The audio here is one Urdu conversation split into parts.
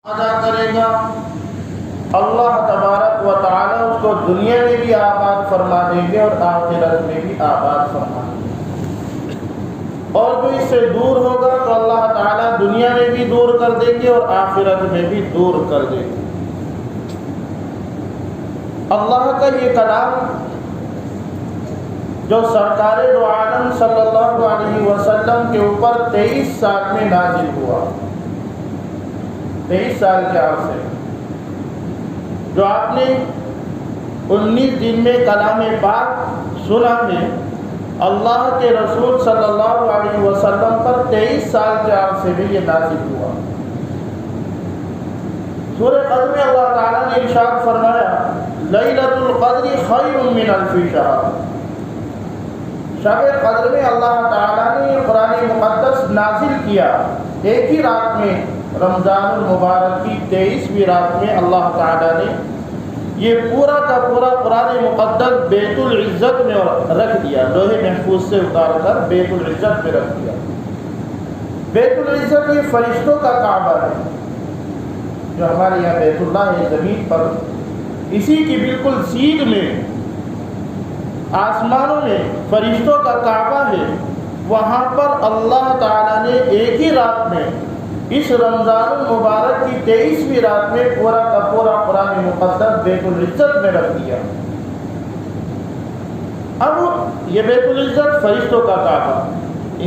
ادا کرے گا، اللہ تبارک و تعالی اس کو دنیا میں بھی آباد فرما دیں گے اور آخرت میں بھی آباد فرما دیں گے۔ اور جو اس سے دور ہوگا تو اللہ تعالی دنیا میں بھی دور کر دیں گے اور آخرت میں بھی دور کر دیں گے۔ اللہ کا یہ کلام جو سرکار دو عالم صلی اللہ علیہ وسلم کے اوپر 23 سال میں نازل ہوا، 23 سال کے عرصے جو آپ نے 19 دن میں کلام پاک سنا ہے، اللہ کے رسول صلی اللہ علیہ وسلم پر 23 سال کے عرصے میں یہ نازل ہوا۔ سورہ قدر میں اللہ تعالیٰ نے ارشاد فرمایا لیلۃ القدر خیر من الف شہر۔ شب قدر میں اللہ تعالیٰ نے قرآن مقدس نازل کیا، ایک ہی رات میں، رمضان المبارک کی 23ویں رات میں اللہ تعالیٰ نے یہ پورا کا پورا قرآن مقدس بیت العزت میں رکھ دیا، لوح محفوظ سے اتار کر بیت العزت میں رکھ دیا۔ بیت العزت یہ فرشتوں کا کعبہ ہے، جو ہمارے یہاں بیت اللہ ہے زمین پر، اسی کی بالکل سیدھ میں آسمانوں میں فرشتوں کا کعبہ ہے۔ وہاں پر اللہ تعالیٰ نے ایک ہی رات میں، اس رمضان المبارک کی 23ویں رات میں پورا کا پورا قرآن مقدس بیت العزت میں رکھ دیا۔ اب یہ بیت العزت فرشتوں کا کعبہ،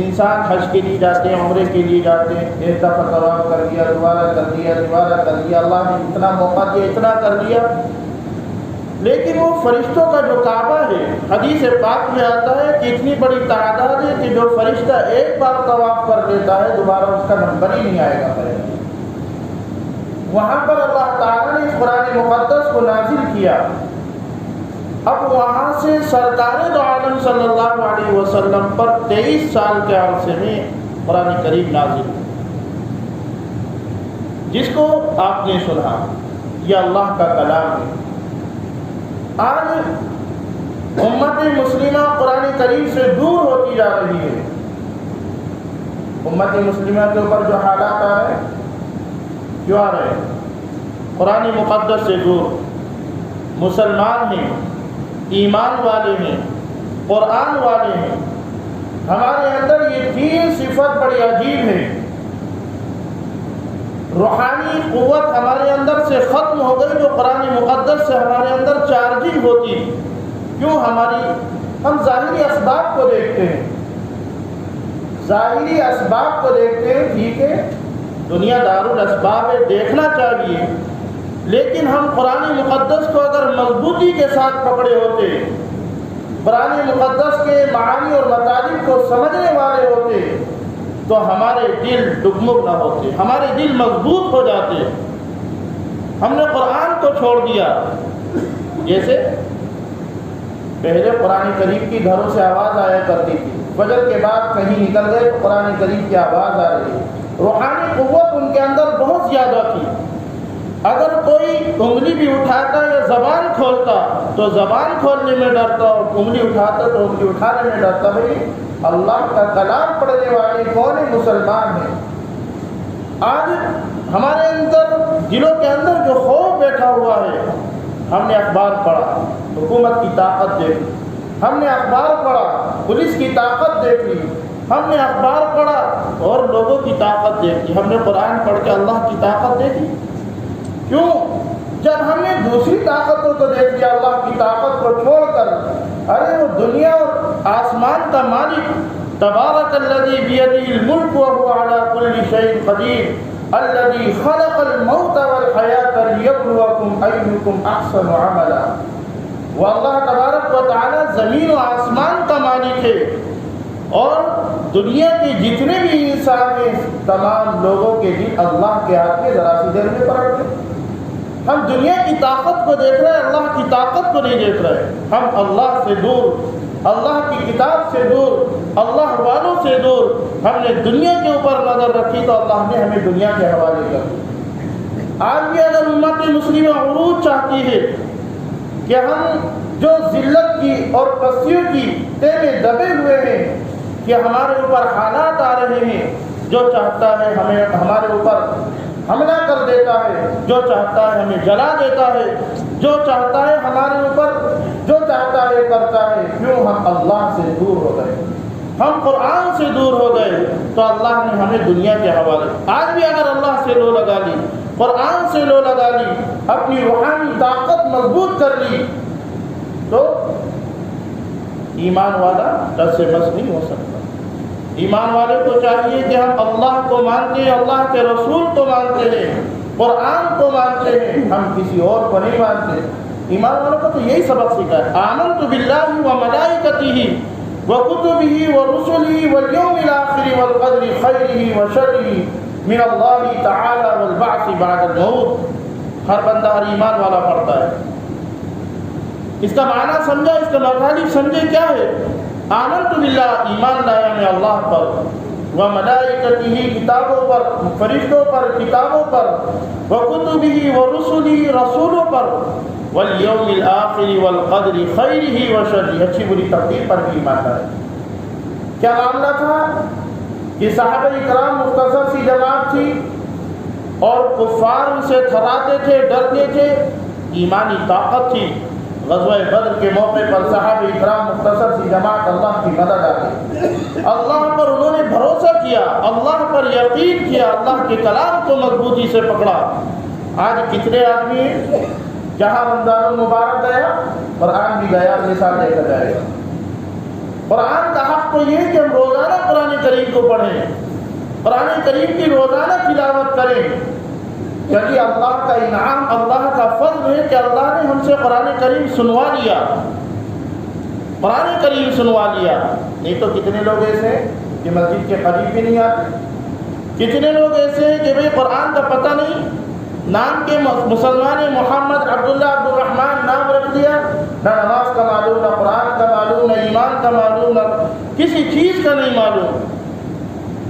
انسان حج کے لیے جاتے ہیں، عمرے کے لیے جاتے ہیں، ایک دفعہ طواف کر لیا، دوبارہ کر لیا، دوبارہ کر لیا، اللہ نے اتنا موقع دیا، اتنا کر لیا، لیکن وہ فرشتوں کا جو کعبہ ہے، حدیث پاک میں آتا ہے کہ اتنی بڑی تعداد ہے کہ جو فرشتہ ایک بار طواف کر لیتا ہے دوبارہ اس کا نمبر ہی نہیں آئے گا۔ وہاں پر اللہ تعالیٰ نے اس قرآن مقدس کو نازل کیا۔ اب وہاں سے سرکار دو عالم صلی اللہ علیہ وسلم پر 23 سال کے عرصے میں قرآن کریم نازل ہوا، جس کو آپ نے سنا، یہ اللہ کا کلام ہے۔ آج امت مسلمہ قرآن کریم سے دور ہوتی جا رہی ہے۔ امت مسلمہ کے اوپر جو حالات آ رہے ہیں، کیوں آ رہے ہیں؟ قرآن مقدس سے دور۔ مسلمان ہیں، ایمان والے ہیں، قرآن والے ہیں، ہمارے اندر یہ 3 صفت بڑی عجیب ہے۔ روحانی قوت ہمارے اندر سے ختم ہو گئی جو قرآن مقدس سے ہمارے اندر چارجنگ ہوتی۔ کیوں؟ ہم ظاہری اسباب کو دیکھتے ہیں، ظاہری اسباب کو دیکھتے ہیں، ٹھیک ہے، دنیا دارالاسباب ہے، دیکھنا چاہیے، لیکن ہم قرآن مقدس کو اگر مضبوطی کے ساتھ پکڑے ہوتے، قرآن مقدس کے معانی اور مطالب کو سمجھنے والے ہوتے، تو ہمارے دل ڈگمگ نہ ہوتے، ہمارے دل مضبوط ہو جاتے۔ ہم نے قرآن کو چھوڑ دیا، جیسے پہلے قرآن کریم کی گھروں سے آواز آیا کرتی تھی، فجر کے بعد کہیں نکل گئے تو قرآن کریم کی آواز آ رہی ہے۔ روحانی قوت ان کے اندر بہت زیادہ تھی۔ اگر کوئی انگلی بھی اٹھاتا یا زبان کھولتا تو زبان کھولنے میں ڈرتا، اور انگلی اٹھاتا تو انگلی اٹھانے میں ڈرتا۔ بھائی اللہ کا کلام پڑھنے والے کون مسلمان ہیں؟ آج ہمارے اندر، دلوں کے اندر جو خوف بیٹھا ہوا ہے، ہم نے اخبار پڑھا، حکومت کی طاقت دیکھ لی، ہم نے اخبار پڑھا، پولیس کی طاقت دیکھ لی، ہم نے اخبار پڑھا اور لوگوں کی طاقت دیکھ لی، ہم نے قرآن پڑھ کے اللہ کی طاقت دیکھی۔ کیوں؟ جب ہم نے دوسری طاقتوں کو دیکھ لیا، اللہ کی طاقت کو چھوڑ کر، ارے وہ دنیا اور آسمان کا مالک، تبارک الذی بیدہ الملک وہو علی کل شیء قدیر الذی خلق الموت والحیاۃ لیبلوکم ایکم احسن عملا۔ وہ اللہ تبارک و تعالی زمین و آسمان کا مالک ہے، اور دنیا کے جتنے بھی انسان ہیں، تمام لوگوں کے دل اللہ کے ہاتھ میں ذرا سی دیر میں پلٹ گئے۔ ہم دنیا کی طاقت کو دیکھ رہے ہیں، اللہ کی طاقت کو نہیں دیکھ رہے۔ ہم اللہ سے دور، اللہ کی کتاب سے دور، اللہ والوں سے دور، ہم نے دنیا کے اوپر نظر رکھی تو اللہ نے ہمیں دنیا کے حوالے کر دیا۔ آج بھی اگر امت مسلمہ عروج چاہتی ہے کہ ہم جو ذلت کی اور پستیوں کی تہ میں دبے ہوئے ہیں، کہ ہمارے اوپر حالات آ رہے ہیں، جو چاہتا ہے ہمیں ہمارے اوپر حملہ کر دیتا ہے، جو چاہتا ہے ہمیں جلا دیتا ہے، جو چاہتا ہے ہمارے اوپر جو چاہتا ہے کرتا ہے۔ کیوں؟ ہم اللہ سے دور ہو گئے، ہم قرآن سے دور ہو گئے، تو اللہ نے ہمیں دنیا کے حوالے۔ آج بھی اگر اللہ سے لو لگا لی، قرآن سے لو لگا لی، اپنی روحانی طاقت مضبوط کر لی، تو ایمان والا ٹس سے مس نہیں ہو سکتا۔ ایمان والے کو چاہیے کہ ہم اللہ کو مانتے ہیں، اللہ کے رسول کو مانتے ہیں، قرآن کو مانتے ہیں، ہم کسی اور کو نہیں مانتے۔ ایمان والوں کو تو یہی سبق سکھا ہے، آمنت باللہ وملائکتہ وکتبہ ورسلہ والیوم الآخر والقدر خیرہ وشرہ من اللہ تعالی والبعث بعد الموت۔ ہر بندہ ہر ایمان والا پڑھتا ہے۔ اس کا معنی سمجھا، اس کا مطالب سمجھے کیا ہے؟ آمنت باللہ، ایمان لایا میں اللہ پر، وملائکتہ، کتابوں پر، فرشتوں پر، کتابوں پر، وکتبہ ورسلہ، رسولوں پر، والیوم الآخر والقدر خیرہ وشرہ، اچھی بری تقدیر پر بھی ایمان لایا۔ کیا معاملہ تھا کہ صحابہ کرام مختصر سی جماعت تھی اور کفار ان سے تھراتے تھے، ڈرتے تھے، ایمانی طاقت تھی۔ غزوہ بدر کے موقع پر صحابہ کرام مختصر سی جماعت اللہ کی مدد آئی، اللہ پر انہوں نے بھروسہ کیا، اللہ پر یقین کیا، اللہ کے کلام کو مضبوطی سے پکڑا۔ آج کتنے آدمی ہیں جہاں رمضان المبارک گیا، قرآن بھی گیا، مثال دے کر جائے گا۔ قرآن کا حق تو یہ ہے کہ ہم روزانہ قرآن کریم کو پڑھیں، قرآن کریم کی روزانہ تلاوت کریں، کیونکہ اللہ کا انعام، اللہ کا فضل ہے کہ اللہ نے ہم سے قرآن کریم سنوا لیا، قرآن کریم سنوا لیا۔ نہیں تو کتنے لوگ ایسے ہیں کہ مسجد کے قریب بھی نہیں آتے، کتنے لوگ ایسے ہیں کہ بھئی قرآن کا پتہ نہیں، نام کے مسلمان محمد عبداللہ عبد الرحمن نام رکھ دیا، نہ نماز کا معلوم، نہ قرآن کا معلوم، نہ ایمان کا معلوم، نہ کسی چیز کا نہیں معلوم۔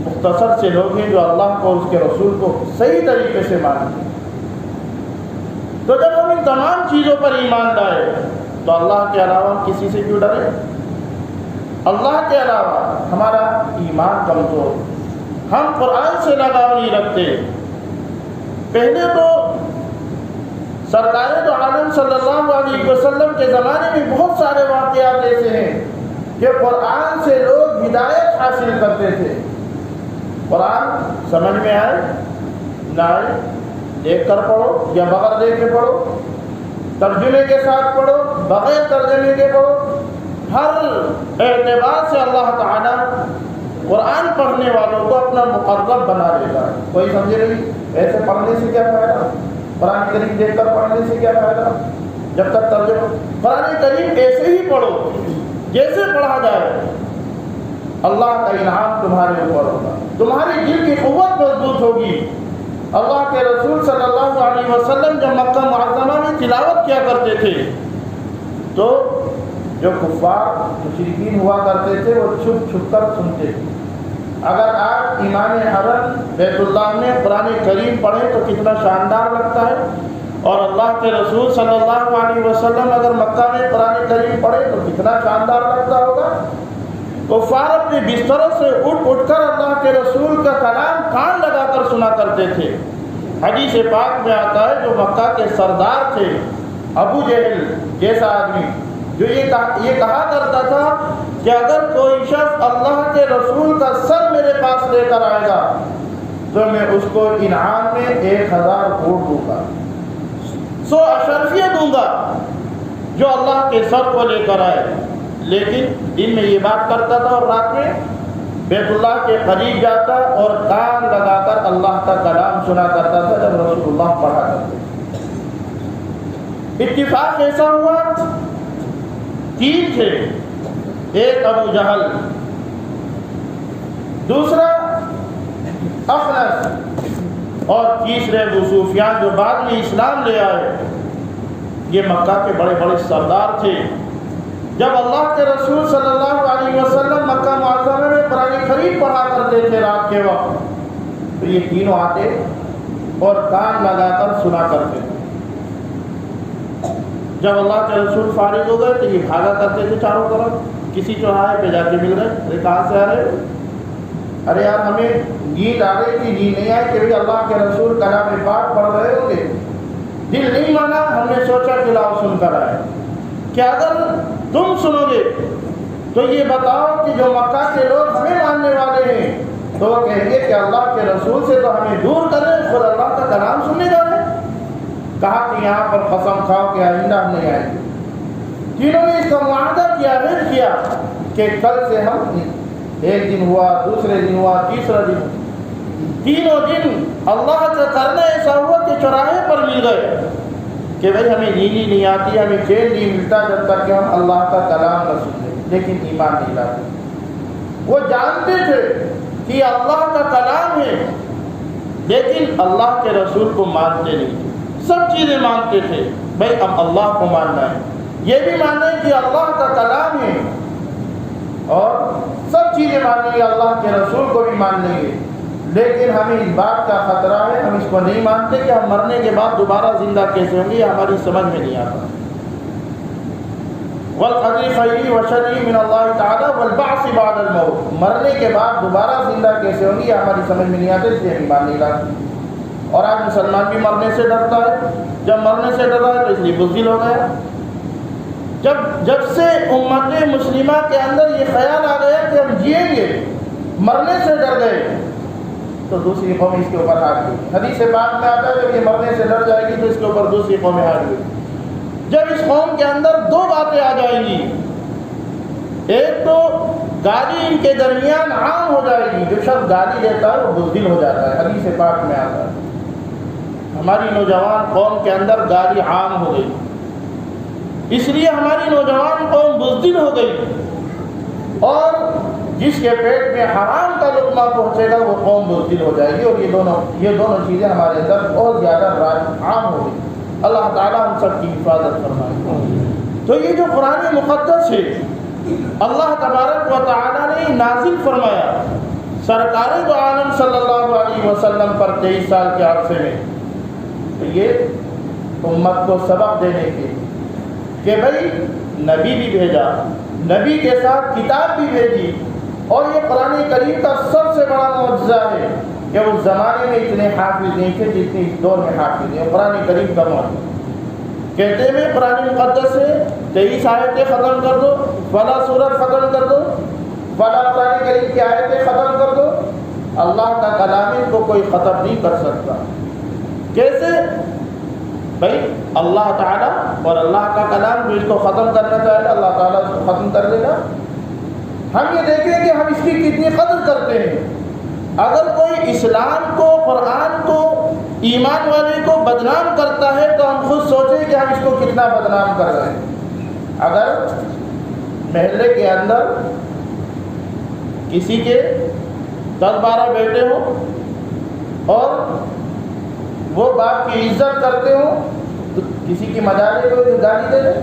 مختصر سے لوگ ہیں جو اللہ کو، اس کے رسول کو صحیح طریقے سے مانتے ہیں۔ تو جب ہم ان تمام چیزوں پر ایمان لائے تو اللہ کے علاوہ کسی سے کیوں ڈرے؟ اللہ کے علاوہ ہمارا ایمان کمزور، ہم قرآن سے لگاؤ نہیں رکھتے۔ پہلے تو سرکار دو عالم صلی اللہ علیہ وسلم کے زمانے میں بہت سارے واقعات ایسے ہیں کہ قرآن سے لوگ ہدایت حاصل کرتے تھے۔ قرآن سمجھ میں آئے نہ آئے، دیکھ کر پڑھو یا بغیر دیکھ کے پڑھو، ترجمے کے ساتھ پڑھو، بغیر ترجمے کے پڑھو، ہر اعتبار سے اللہ تعالیٰ قرآن پڑھنے والوں کو اپنا مقرب بنا دیتا ہے۔ کوئی سمجھے نہیں ایسے پڑھنے سے کیا فائدہ، قرآن کریم دیکھ کر پڑھنے سے کیا فائدہ، جب تک ترجمہ۔ قرآن کریم ایسے ہی پڑھو جیسے پڑھا جائے، اللہ کا انعام تمہارے اوپر ہوگا، تمہاری دل کی قوت مضبوط ہوگی۔ اللہ کے رسول صلی اللہ علیہ وسلم جب مکہ معظمہ میں تلاوت کیا کرتے تھے تو جو کفار مشرکین ہوا کرتے تھے وہ چھپ چھپ کر سنتے تھے۔ اگر آپ امام حرم بیت اللہ میں قرآن کریم پڑھیں تو کتنا شاندار لگتا ہے، اور اللہ کے رسول صلی اللہ علیہ وسلم اگر مکہ میں قرآن کریم پڑھے تو کتنا شاندار لگتا ہوگا۔ کفار اپنے بستروں سے اٹھ کر اللہ کے رسول کا کلام کان لگا کر سنا کرتے تھے۔ حدیث پاک میں آتا ہے جو مکہ کے سردار تھے، ابو جہل جیسا آدمی، جو یہ کہا کرتا تھا کہ اگر کوئی شخص اللہ کے رسول کا سر میرے پاس لے کر آئے گا تو میں اس کو انعام میں 1000 اونٹ دوں گا، 100 اشرفیہ دوں گا جو اللہ کے سر کو لے کر آئے۔ لیکن دن میں یہ بات کرتا تھا اور رات میں بیت اللہ کے قریب جاتا اور کان لگا کر اللہ کا کلام سنا کرتا تھا جب رسول اللہ پڑھا کرتے۔ اتفاق ایسا ہوا 3 تھے، ایک ابو جہل، دوسرا اخنس اور تیسرے ابو سفیان جو بعد میں اسلام لے آئے۔ یہ مکہ کے بڑے بڑے سردار تھے۔ جب اللہ کے رسول صلی اللہ علیہ وسلم مکہ معظمہ میں قرآن کریم پڑھا کرتے تھے رات کے وقت تو یہ تینوں آتے اور کان لگا کر سنا کرتے تھے۔ جب اللہ کے رسول فارغ ہو گئے تو یہ بھاگا کرتے تھے چاروں طرف، کسی چوراہے پہ جا کے مل رہے، ارے کہاں سے آ رہے؟ ارے یار ہمیں نیند آ رہی تھی، نیند نہیں آئی کہ بھائی اللہ کے رسول کلام پاک پڑھ رہے ہوں گے، دل نہیں مانا، ہم نے سوچا کہ لاؤ سن کر آئے۔ کہ اگر تم سنو گے تو یہ بتاؤ کہ جو مکہ کے لوگ ہمیں ماننے والے ہیں تو وہ کہیں گے کہ اللہ کے رسول سے تو ہمیں دور کریں، خود اللہ کا کلام سننے جا رہے ہیں۔ کہا کہ یہاں پر قسم کھاؤ کہ آئندہ ہم نہیں آئیں گے۔ تینوں نے اس کا معاہدہ کیا، عہد کیا کہ کل سے ہم، ایک دن ہوا، دوسرے دن ہوا، تیسرا دن، تینوں دن اللہ کا کرنا ایسا ہوا کہ چوراہے پر مل گئے کہ بھائی ہمیں نیند ہی نہیں آتی، ہمیں چین نہیں ملتا جب تک کہ ہم اللہ کا کلام نہ سن لیں، لیکن ایمان نہیں لاتے۔ وہ جانتے تھے کہ اللہ کا کلام ہے لیکن اللہ کے رسول کو مانتے نہیں تھے۔ سب چیزیں مانتے تھے، بھائی اب اللہ کو ماننا ہے، یہ بھی ماننا ہے کہ اللہ کا کلام ہے، اور سب چیزیں مانیں گے، اللہ کے رسول کو بھی مان لیں گے، لیکن ہمیں اس بات کا خطرہ ہے، ہم اس کو نہیں مانتے کہ ہم مرنے کے بعد دوبارہ زندہ کیسے ہوں گے، یہ ہماری سمجھ میں نہیں آتا۔ والقدر خیری و شری من اللہ تعالی والبعث بعد الموت، مرنے کے بعد دوبارہ زندہ کیسے ہوں گی یہ ہماری سمجھ میں نہیں آتا، اس لیے ہم ایمان نہیں لاتے۔ اور آج مسلمان بھی مرنے سے ڈرتا ہے، جب مرنے سے ڈرا ہے تو اس لیے بزدل ہو گیا۔ جب سے امت مسلمہ کے اندر یہ خیال آ گیا کہ ہم جئیں گے، مرنے سے ڈر گئے، تو دوسری قوم اس کے اوپر ہار گئی۔ حدیث پاک میں آتا ہے جب یہ مرنے سے ڈر جائے گی تو اس کے اوپر دوسری قومیں ہار گئی۔ جب اس قوم کے اندر دو باتیں آ جائیں گی، ایک تو گالی ان کے درمیان عام ہو جائے گی، جو شخص گالی دیتا ہے وہ بزدل ہو جاتا ہے، حدیث پاک میں آتا ہے۔ ہماری نوجوان قوم کے اندر گالی عام ہو گئی، اس لیے ہماری نوجوان قوم بزدل ہو گئی، اور جس کے پیٹ میں حرام کا لقمہ پہنچے گا وہ قوم بزدل ہو جائے گی، اور یہ دونوں چیزیں ہمارے اندر بہت زیادہ عام ہو گئی۔ اللہ تعالیٰ ہم سب کی حفاظت فرمائے۔ تو یہ جو قرآن مقدس ہے اللہ تبارک و تعالیٰ نے نازل فرمایا سرکار دو عالم صلی اللہ علیہ وسلم پر 23 سال کے عرصے میں، تو یہ امت کو سبق دینے کے کہ بھائی نبی بھی بھیجا، نبی کے ساتھ کتاب بھی بھیجی، اور یہ قرآن کریم کا سب سے بڑا معجزہ ہے کہ اس زمانے میں اتنے حافظ نہیں تھے جتنے اس دور میں حافظ ہیں۔ قرآن کریم کا معجزہ کہتے ہیں قرآن مقدس سے 23 آیتیں ختم کر دو، فلاں سورت ختم کر دو، فلاں قرآن کریم کی آیتیں ختم کر دو، اللہ کا کلام ان کو کوئی ختم نہیں کر سکتا۔ کیسے؟ بھائی اللہ تعالیٰ اور اللہ کا کلام جو اس کو ختم کرنا چاہے اللہ تعالیٰ اس کو ختم کر دے گا۔ ہم یہ دیکھیں کہ ہم اس کی کتنی قدر کرتے ہیں۔ اگر کوئی اسلام کو، قرآن کو، ایمان والے کو بدنام کرتا ہے تو ہم خود سوچیں کہ ہم اس کو کتنا بدنام کر رہے ہیں۔ اگر محلے کے اندر کسی کے 10-12 بیٹے ہوں اور وہ باپ کی عزت کرتے ہوں تو کسی کی مجالے کوئی گالی دے دے،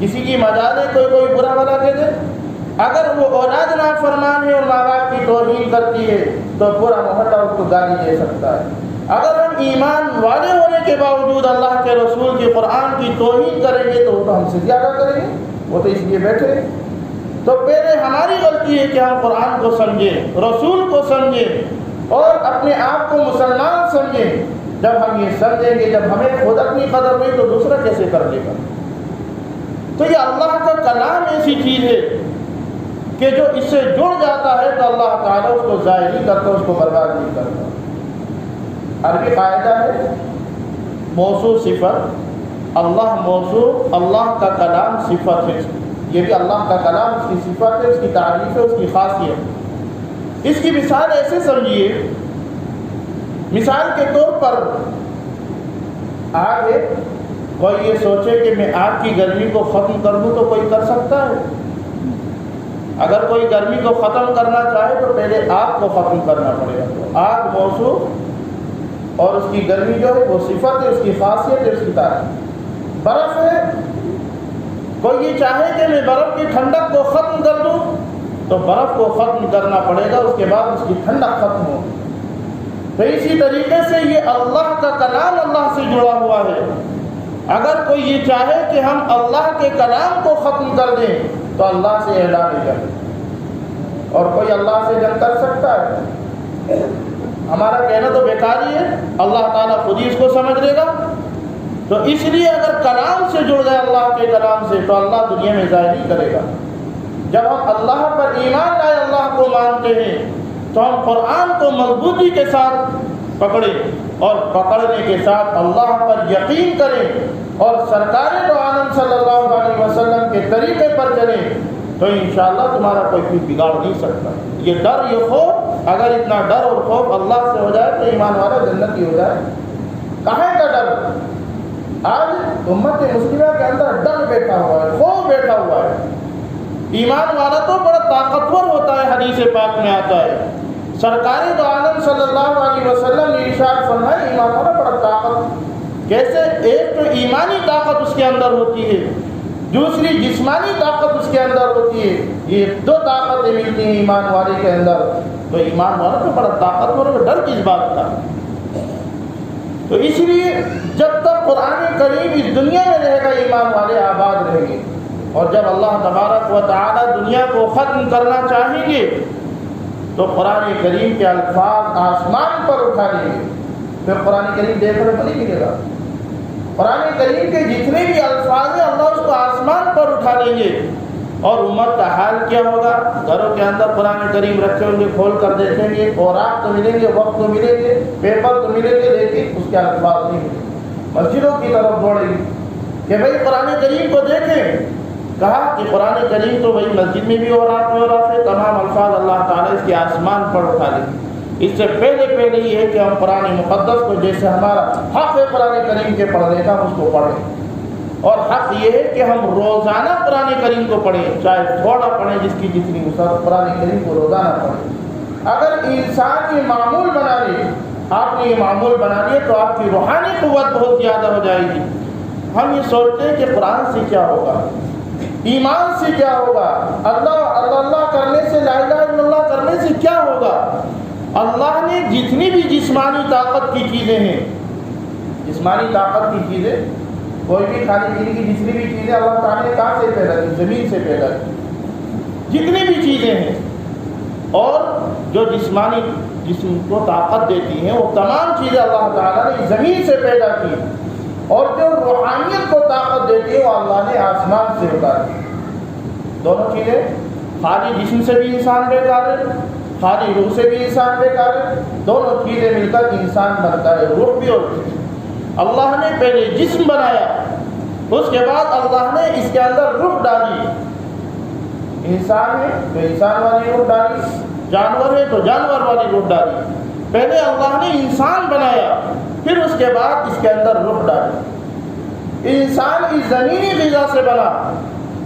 کسی کی مجالے کوئی برا بھلا کہہ دے، اگر وہ اولاد نافرمان ہے اور ماں باپ کی توہین کرتی ہے تو پورا محلہ اس کو گالی دے سکتا ہے۔ اگر ہم ایمان والے ہونے کے باوجود اللہ کے رسول کی، قرآن کی توہین کریں گے تو وہ تو ہم سے زیادہ کریں گے، وہ تو اس لیے بیٹھے ہیں۔ تو پہلے ہماری غلطی ہے کہ ہم قرآن کو سمجھیں، رسول کو سمجھیں اور اپنے آپ کو مسلمان سمجھیں۔ جب ہم یہ سمجھیں گے، جب ہمیں خود اپنی قدر نہیں تو دوسرا کیسے کر لے گا؟ تو یہ اللہ کا کلام ایسی چیز ہے کہ جو اس سے جڑ جاتا ہے تو اللہ تعالیٰ اس کو ضائع نہیں کرتا، اس کو برباد نہیں کرتا۔ عربی قاعدہ ہے موصوف صفت، اللہ موصوف، اللہ کا کلام صفت ہے، یہ بھی اللہ کا کلام اس کی صفت ہے، اس کی تعریف ہے، اس کی خاصیت۔ اس کی مثال ایسے سمجھیے، مثال کے طور پر آگ ہے، کوئی یہ سوچے کہ میں آگ کی گرمی کو ختم کر دوں تو کوئی کر سکتا ہے؟ اگر کوئی گرمی کو ختم کرنا چاہے تو پہلے آگ کو ختم کرنا پڑے گا۔ تو آگ موصوف اور اس کی گرمی جو ہے وہ صفت ہے، اس کی خاصیت ہے، اس کی تعریف۔ برف ہے، کوئی یہ چاہے کہ میں برف کی ٹھنڈک کو ختم کر دوں تو برف کو ختم کرنا پڑے گا، اس کے بعد اس کی ٹھنڈک ختم ہوگی۔ تو اسی طریقے سے یہ اللہ کا کلام اللہ سے جڑا ہوا ہے۔ اگر کوئی یہ چاہے کہ ہم اللہ کے کلام کو ختم کر دیں تو اللہ سے اعلان کر دیں اور کوئی اللہ سے جنگ کر سکتا ہے؟ ہمارا کہنا تو بیکار ہی ہے، اللہ تعالیٰ خود ہی اس کو سمجھ لے گا۔ تو اس لیے اگر کلام سے جڑ گئے اللہ کے کلام سے تو اللہ دنیا میں ضائع نہیں کرے گا۔ جب ہم اللہ پر ایمان لائے، اللہ کو مانتے ہیں، تو ہم قرآن کو مضبوطی کے ساتھ پکڑیں اور پکڑنے کے ساتھ اللہ پر یقین کریں اور سرکار دو عالم صلی اللہ علیہ وسلم کے طریقے پر چلیں، تو انشاءاللہ تمہارا کوئی بھی بگاڑ نہیں سکتا۔ یہ ڈر، یہ خوف، اگر اتنا ڈر اور خوف اللہ سے ہو جائے تو ایمان والا جنتی ہو جائے۔ کہاں کا ڈر؟ آج امت مسلمہ کے اندر ڈر بیٹھا ہوا ہے، خوف بیٹھا ہوا ہے۔ ایمان والا تو بڑا طاقتور ہوتا ہے، حدیث پاک میں آتا ہے، سرکار دو عالم صلی اللہ علیہ وسلم نے ارشاد فرمایا ایمان والا بڑا طاقت، کیسے؟ ایک تو ایمانی طاقت اس کے اندر ہوتی ہے، دوسری جسمانی طاقت اس کے اندر ہوتی ہے، یہ دو طاقتیں ملتی ہیں ایمان والے کے اندر، تو ایمان والا تو بڑا طاقتور ہے، ڈر کس بات کا؟ تو اس لیے جب تک قرآن کریم اس دنیا میں رہے گا ایمان والے آباد رہیں گے، اور جب اللہ تبارک و تعالی دنیا کو ختم کرنا چاہیں گے تو قرآن کریم کے الفاظ آسمان پر اٹھا لیں گے، پھر قرآن کریم دیکھنے کو نہیں ملے گا۔ قرآن کریم کے جتنے بھی الفاظ ہیں اللہ اس کو آسمان پر اٹھا لیں گے، اور امت کا حال کیا ہوگا؟ گھروں کے اندر قرآن کریم رکھے ہوں گے، کھول کر دیکھیں گے، اوراق تو ملیں گے، وقت تو ملیں گے، پیپر تو ملیں گے، لیکن اس کے الفاظ نہیں ملیں گے۔ مسجدوں کی طرف دوڑیں گے کہ بھئی قرآن کریم کو دیکھیں، کہا کہ قرآن کریم تو وہی مسجد میں بھی اوراق میں اوراق ہے، تمام الفاظ اللہ تعالیٰ اس کے آسمان پر اٹھا لیں گے۔ اس سے پہلے یہ ہے کہ ہم قرآن مقدس کو، جیسے ہمارا حق ہے قرآن کریم کے پڑھنے کا، اس کو پڑھیں، اور حق یہ ہے کہ ہم روزانہ قرآن کریم کو پڑھیں، چاہے تھوڑا پڑھیں، جس کی جتنی وسعت، قرآن کریم کو روزانہ پڑھیں۔ اگر انسان یہ معمول بنا لے، آپ نے یہ معمول بنا لیا تو آپ کی روحانی قوت بہت زیادہ ہو جائے گی۔ ہم یہ سوچتے ہیں کہ قرآن سے کیا ہوگا، ایمان سے کیا ہوگا، اللہ کرنے سے، لا الہ الا اللہ کرنے سے کیا ہوگا؟ اللہ نے جتنی بھی جسمانی طاقت کی چیزیں ہیں، جسمانی طاقت کی چیزیں، کوئی بھی کھانے پینے کی جتنی بھی چیزیں اللہ تعالیٰ نے کہاں سے پیدا کی؟ زمین سے پیدا کی، جتنی بھی چیزیں ہیں، اور جو جسمانی جسم کو طاقت دیتی ہیں وہ تمام چیزیں اللہ تعالیٰ نے زمین سے پیدا کی، اور جو روحانیت کو طاقت دیتی ہے وہ اللہ نے آسمان سے اتاری۔ دونوں چیزیں، خالی جسم سے بھی انسان بیکار ہے، خالی روح سے بھی انسان بیکار ہے، دونوں چیزیں مل کر انسان بنتا ہے، روح بھی اور جسم۔ اللہ نے پہلے جسم بنایا، اس کے بعد اللہ نے اس کے اندر روح ڈالی۔ انسان ہے تو انسان والی روح ڈالی، جانور ہے تو جانور والی روح ڈالی۔ پہلے اللہ نے انسان بنایا، پھر اس کے بعد اس کے اندر روح ڈالی۔ انسان اس زمینی غذا سے بنا،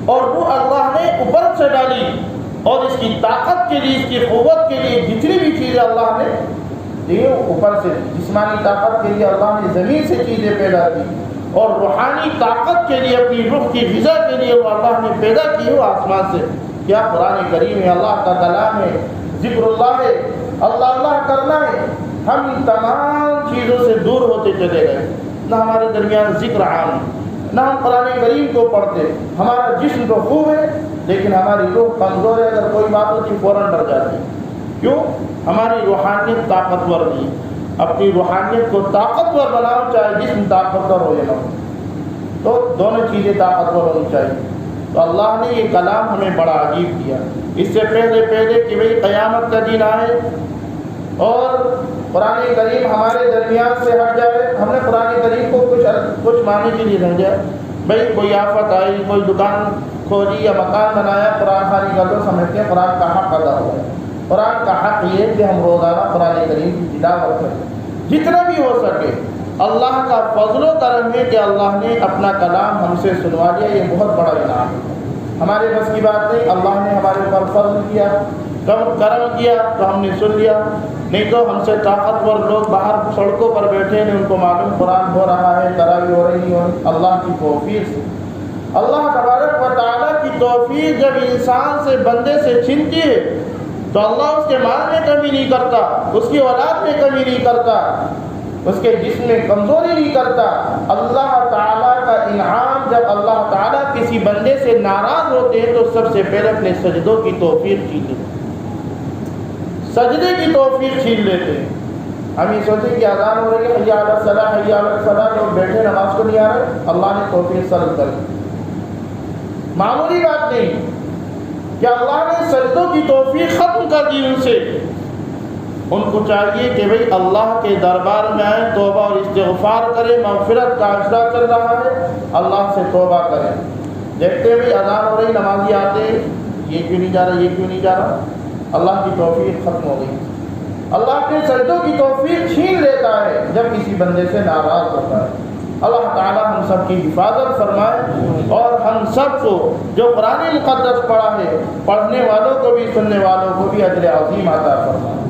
اور روح اللہ نے اوپر سے ڈالی، اور اس کی طاقت کے لیے، اس کی قوت کے لیے جتنی بھی چیزیں اللہ نے دی اوپر سے، جسمانی طاقت کے لیے اللہ نے زمین سے چیزیں پیدا کی، اور روحانی طاقت کے لیے، اپنی روح کی غذا کے لیے وہ اللہ نے پیدا کی وہ آسمان سے۔ کیا قرآن کریم ہے، اللہ کا کلام ہے، ذکر اللہ ہے، اللہ کرنا ہے۔ ہم ان تمام چیزوں سے دور ہوتے چلے گئے، نہ ہمارے درمیان ذکر عام، نہ ہم قرآن کریم کو پڑھتے۔ ہمارا جسم تو خوب ہے لیکن ہماری روح کمزور ہے، اگر کوئی بات ہوتی فوراً ڈر جاتے ہیں۔ کیوں؟ ہماری روحانیت طاقتور نہیں۔ اپنی روحانیت کو طاقتور بناؤ، چاہے جسم طاقتور ہو یا نہ ہو، تو دونوں چیزیں طاقتور ہونی چاہیے۔ تو اللہ نے یہ کلام ہمیں بڑا عجیب دیا، اس سے پہلے کہ بھئی قیامت کا دن آئے اور قرآن کریم ہمارے درمیان سے ہٹ جائے، ہم نے قرآن کریم کو کچھ معنی کے لیے سمجھا، بھئی کوئی آفت آئی، کوئی دکان کھولی یا مکان بنایا، قرآن خانی کر دو، سمجھتے ہیں قرآن کا حق ادا ہوا ہے۔ قرآن کا حق یہ کہ ہم روزانہ قرآن کریم کی تلاوت کریں، جتنا بھی ہو سکے۔ اللہ کا فضل و کرم ہے کہ اللہ نے اپنا کلام ہم سے سنوا دیا، یہ بہت بڑا انعام ہے۔ ہمارے بس کی بات نہیں، اللہ نے ہمارے اوپر فضل کیا، کرم کیا تو ہم نے سن لیا، نہیں تو ہم سے طاقتور لوگ باہر سڑکوں پر بیٹھے ہیں، ان کو معلوم قرآن ہو رہا ہے، تراویح ہو رہی ہے، اللہ کی توفیق سے۔ اللہ تبارک و تعالیٰ کی توفیق جب انسان سے، بندے سے چھنتی ہے تو اللہ اس کے مال میں کمی نہیں کرتا، اس کی اولاد میں کمی نہیں کرتا، اس کے جسم میں کمزوری نہیں کرتا۔ اللہ تعالیٰ کا انعام، جب اللہ تعالیٰ کسی بندے سے ناراض ہوتے ہیں تو سب سے پہلے اپنے سجدوں کی توفیق چیزیں، سجدے کی توفیق چھین لیتے ہیں۔ ہم یہ سوچیں کہ اذان ہو رہی ہے، حی علی الصلاۃ حی علی الفلاح، لوگ بیٹھے نماز کو نہیں آ رہے، اللہ نے توفیق سلب کر دی۔ معمولی بات نہیں کہ اللہ نے سجدوں کی توفیق ختم کر دی ان سے۔ ان کو چاہیے کہ بھئی اللہ کے دربار میں آئیں، توبہ اور استغفار کریں، مغفرت کا عشرہ چل رہا ہے، اللہ سے توبہ کریں۔ دیکھتے ہیں بھئی اذان ہو رہی، نمازی آتے ہیں، یہ کیوں نہیں جا رہا، یہ کیوں نہیں جا رہا، اللہ کی توفیق ختم ہو گئی۔ اللہ کے سجدوں کی توفیق چھین لیتا ہے جب کسی بندے سے ناراض ہوتا ہے۔ اللہ تعالی ہم سب کی حفاظت فرمائے اور ہم سب کو جو قرآن مقدس پڑھا ہے، پڑھنے والوں کو بھی، سننے والوں کو بھی اجر عظیم عطا فرمائے۔